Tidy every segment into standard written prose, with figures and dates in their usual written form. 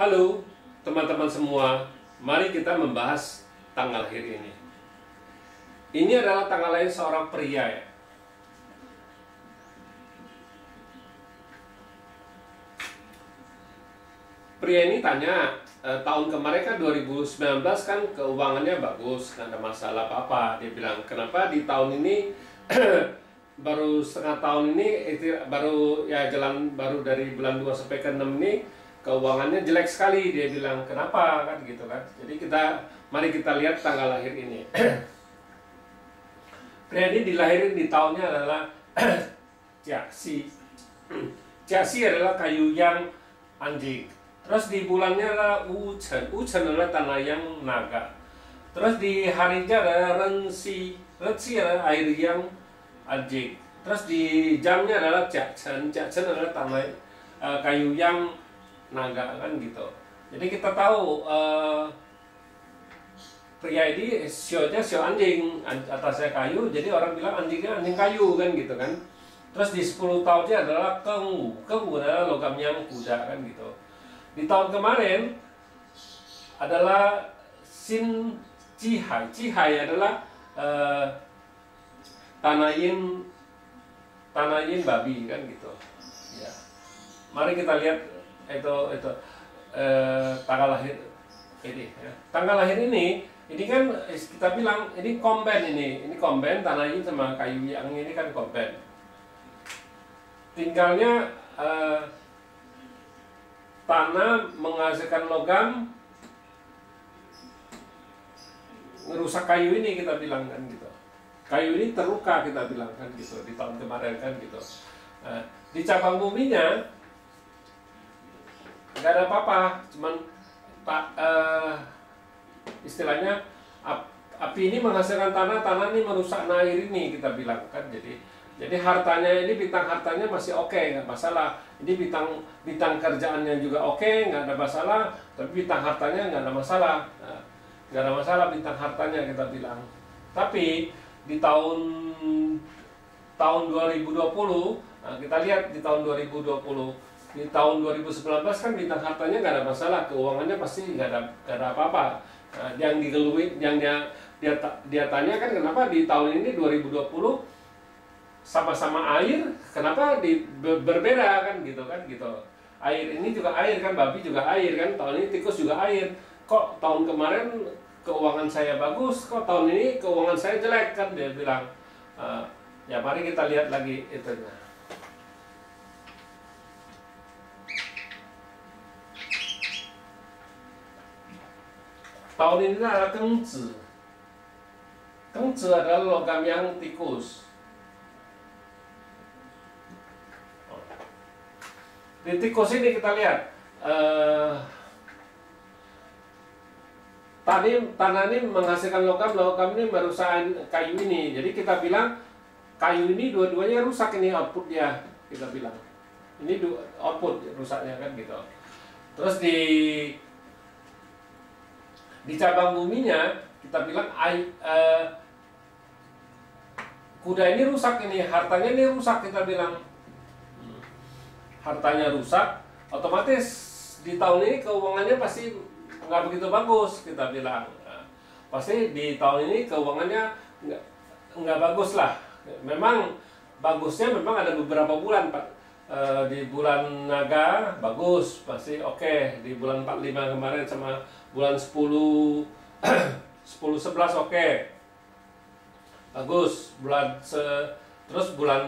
Halo teman-teman semua, mari kita membahas tanggal lahir ini. Ini adalah tanggal lahir seorang pria ya. Pria ini tanya, tahun kemarin kan 2019 kan keuangannya bagus, nggak ada masalah apa-apa. Dia bilang, kenapa di tahun ini baru setengah tahun ini baru ya jalan baru dari bulan 2 sampai ke 6 ini keuangannya jelek sekali. Dia bilang, kenapa kan gitu kan. Jadi mari kita lihat tanggal lahir ini. Pria ini dilahirin di tahunnya adalah Jiaxi. Jiaxi adalah kayu yang anjing. Terus di bulannya adalah Wuchen. Wuchen adalah tanah yang naga. Terus di harinya adalah Rensi. Rensi adalah air yang anjing. Terus di jamnya adalah Jiachen. Jiachen adalah tanah kayu yang naga kan gitu. Jadi kita tahu pria ini sionya sio anjing, atasnya kayu. Jadi orang bilang anjingnya anjing kayu kan gitu kan. Terus di 10 tahunnya adalah Kengwu. Kengwu adalah logam yang kuda kan gitu. Di tahun kemarin adalah Xin Jihai. Jihai adalah tanayin babi kan gitu. Ya. Mari kita lihat itu tanggal lahir ini. Ya. Tanggal lahir ini kan kita bilang ini komben ini komben tanayin sama kayu yang ini kan komben. Tinggalnya tanah menghasilkan logam, ngerusak kayu ini kita bilang kan gitu. Kayu ini terluka kita bilang kan gitu di tahun kemarin kan gitu. Di cabang buminya nggak ada apa-apa, cuman istilahnya api ini menghasilkan tanah ini merusak air ini kita bilang kan. Jadi hartanya ini bintang hartanya masih oke, nggak masalah. Ini bintang kerjaannya juga oke, nggak ada masalah. Tapi bintang hartanya nggak ada masalah, nggak ada masalah bintang hartanya kita bilang. Tapi di tahun 2020, nah kita lihat di tahun 2020, di tahun 2019 kan bintang hartanya nggak ada masalah, keuangannya pasti nggak ada apa-apa. Nah, yang digeluin, yang dia tanya kan kenapa di tahun ini 2020 sama-sama air, kenapa berbeda kan gitu kan gitu. Air ini juga air kan, babi juga air kan, tahun ini tikus juga air. Kok tahun kemarin keuangan saya bagus, kok tahun ini keuangan saya jelek kan, dia bilang. Ya mari kita lihat lagi itunya. Tahun ini adalah Gengzi. Gengzi adalah logam yang tikus. Di tikus ini kita lihat tanah ini menghasilkan logam ini merusak kayu ini. Jadi kita bilang kayu ini dua-duanya rusak, ini outputnya kita bilang. Ini output rusaknya kan gitu. Terus di cabang buminya kita bilang kuda ini rusak, ini hartanya ini rusak kita bilang. Hartanya rusak, otomatis di tahun ini keuangannya pasti nggak begitu bagus kita bilang. Pasti di tahun ini keuangannya nggak bagus lah. Memang bagusnya memang ada beberapa bulan Pak. Di bulan naga bagus, pasti oke. Di bulan 45 kemarin sama bulan 10 11 oke, bagus. Terus bulan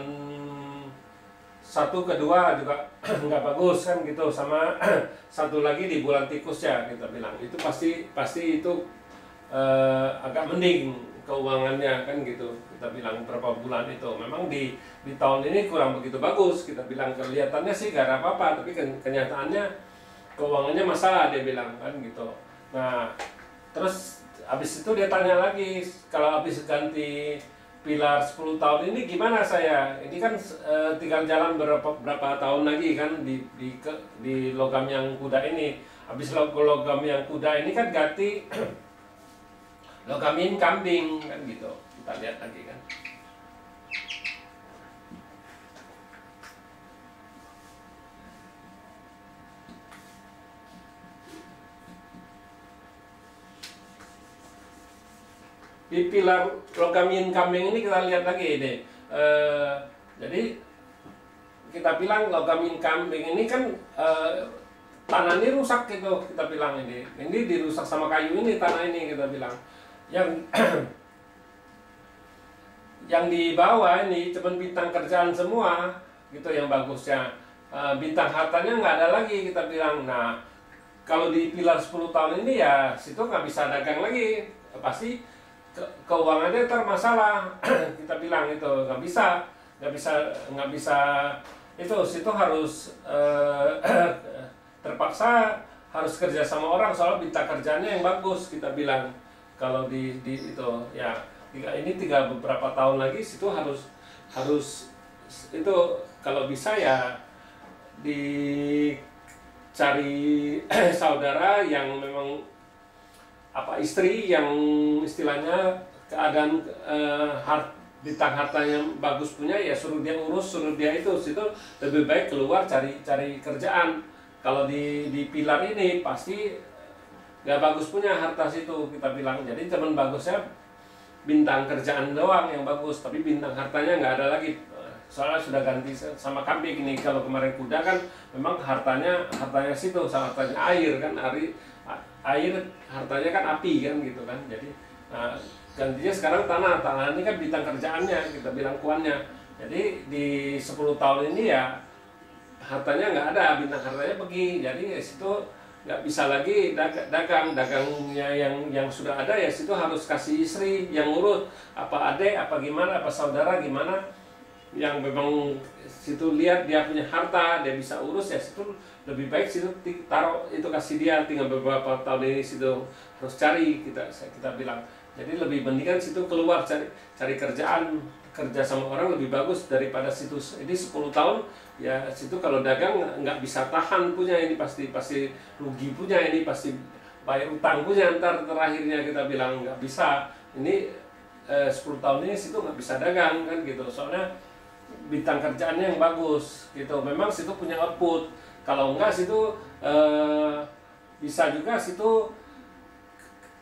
1 ke 2 juga nggak bagus kan gitu, sama satu lagi di bulan tikus ya kita bilang. Itu pasti itu agak mending keuangannya kan gitu. Kita bilang berapa bulan itu memang di tahun ini kurang begitu bagus kita bilang. Kelihatannya sih gak ada apa-apa, tapi kenyataannya keuangannya masalah dia bilang kan gitu. Nah terus habis itu dia tanya lagi, kalau habis ganti pilar 10 tahun ini gimana saya? Ini kan tinggal jalan berapa tahun lagi kan di logam yang kuda ini. Habis logam yang kuda ini kan ganti logamin kambing kan gitu. Kita lihat lagi kan. di pilar logam yin kambing ini kita lihat lagi ini. Jadi kita bilang logam yin kambing ini kan tanah ini rusak gitu, kita bilang ini dirusak sama kayu ini, tanah ini kita bilang yang yang di bawah ini cuman bintang kerjaan semua gitu yang bagusnya. Bintang hartanya nggak ada lagi, kita bilang. Nah, kalau di pilar 10 tahun ini ya situ nggak bisa dagang lagi, pasti keuangannya ntar masalah. Kita bilang itu nggak bisa itu, situ harus terpaksa harus kerja sama orang, soal bintang kerjanya yang bagus, kita bilang. Kalau di itu ya beberapa tahun lagi situ harus itu, kalau bisa ya dicari saudara yang memang istri yang istilahnya keadaan bintang hartanya bagus punya, ya suruh dia urus, suruh dia itu, situ lebih baik keluar cari kerjaan. Kalau di pilar ini pasti nggak bagus punya harta situ, kita bilang. Jadi cuman bagusnya bintang kerjaan doang yang bagus, tapi bintang hartanya nggak ada lagi. Soalnya sudah ganti sama kambing ini. Kalau kemarin kuda kan memang hartanya situ, hartanya air kan, air hartanya kan api kan gitu kan. Jadi gantinya sekarang tanah ini kan bintang kerjaannya, kita bilang kuannya. Jadi di 10 tahun ini ya hartanya nggak ada, bintang hartanya pergi. Jadi ya situ nggak bisa lagi dagangnya yang sudah ada, ya situ harus kasih istri yang ngurus, apa adik, apa gimana, apa saudara gimana, yang memang situ lihat dia punya harta, dia bisa urus, ya situ lebih baik situ taruh itu, kasih dia, tinggal beberapa tahun ini situ harus cari, kita bilang. Jadi lebih mendingan situ keluar cari kerjaan, kerja sama orang lebih bagus daripada situ. Ini 10 tahun ya situ kalau dagang nggak bisa tahan punya, ini pasti rugi punya, ini pasti bayar utang punya, ntar terakhirnya kita bilang nggak bisa. Ini 10 tahun ini situ nggak bisa dagang kan gitu, soalnya bintang kerjaannya yang bagus gitu. Memang situ punya output, kalau enggak situ bisa juga situ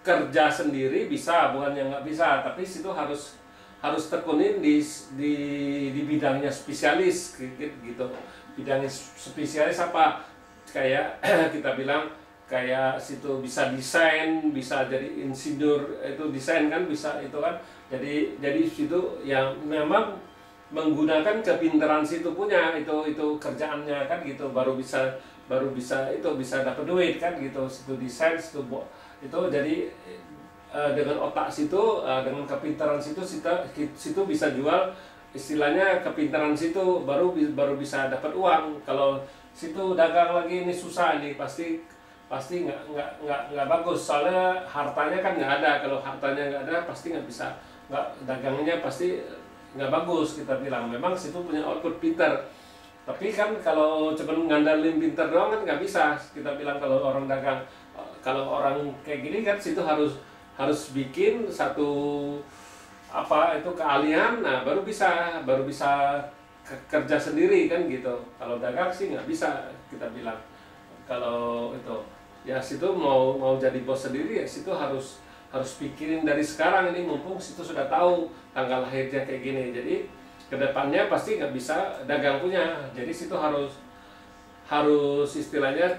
kerja sendiri bisa, bukan yang nggak bisa, tapi situ harus tekunin di bidangnya spesialis gitu. Bidangnya spesialis apa, kayak kita bilang kayak situ bisa desain, bisa jadi insinyur, itu desain kan bisa itu kan. Jadi situ yang memang menggunakan kepintaran situ punya, itu kerjaannya kan gitu, baru bisa itu bisa dapat duit kan gitu. Situ desain, itu jadi dengan otak situ, dengan kepintaran situ bisa jual, istilahnya kepintaran situ baru bisa dapat uang. Kalau situ dagang lagi ini susah, ini pasti nggak bagus, soalnya hartanya kan nggak ada. Kalau hartanya nggak ada pasti nggak bisa, dagangnya pasti nggak bagus, kita bilang. Memang situ punya output pinter, tapi kan kalau cuma ngandalin pinter doang kan nggak bisa, kita bilang. Kalau orang dagang, kalau orang kayak gini kan situ harus bikin satu itu keahlian, nah baru bisa kerja sendiri kan gitu. Kalau dagang sih nggak bisa, kita bilang. Kalau itu ya situ mau jadi bos sendiri, ya situ harus pikirin dari sekarang ini, mumpung situ sudah tahu tanggal lahirnya kayak gini. Jadi kedepannya pasti nggak bisa dagang punya, jadi situ harus istilahnya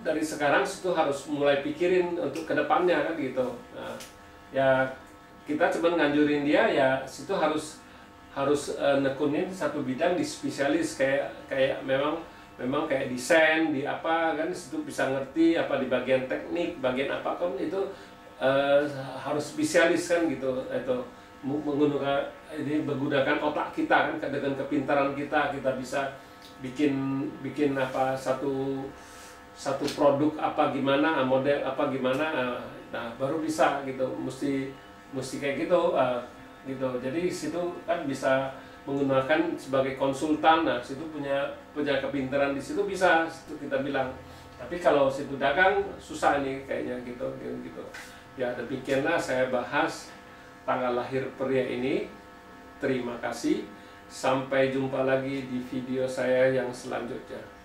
dari sekarang situ harus mulai pikirin untuk kedepannya kan gitu. Nah, ya kita cuma nganjurin dia, ya situ harus nekunin satu bidang di spesialis, kayak memang kayak desain di apa kan, situ bisa ngerti apa di bagian teknik, bagian apa kan itu harus spesialis kan gitu. Itu menggunakan otak kita kan, dengan kepintaran kita bisa bikin apa satu produk apa gimana, model apa gimana, nah baru bisa gitu. Mesti kayak gitu gitu. Jadi situ kan bisa menggunakan sebagai konsultan. Nah situ punya kepintaran di situ bisa, situ kita bilang. Tapi kalau situ dagang susah nih kayaknya gitu. Ya demikianlah saya bahas tanggal lahir pria ini. Terima kasih, sampai jumpa lagi di video saya yang selanjutnya.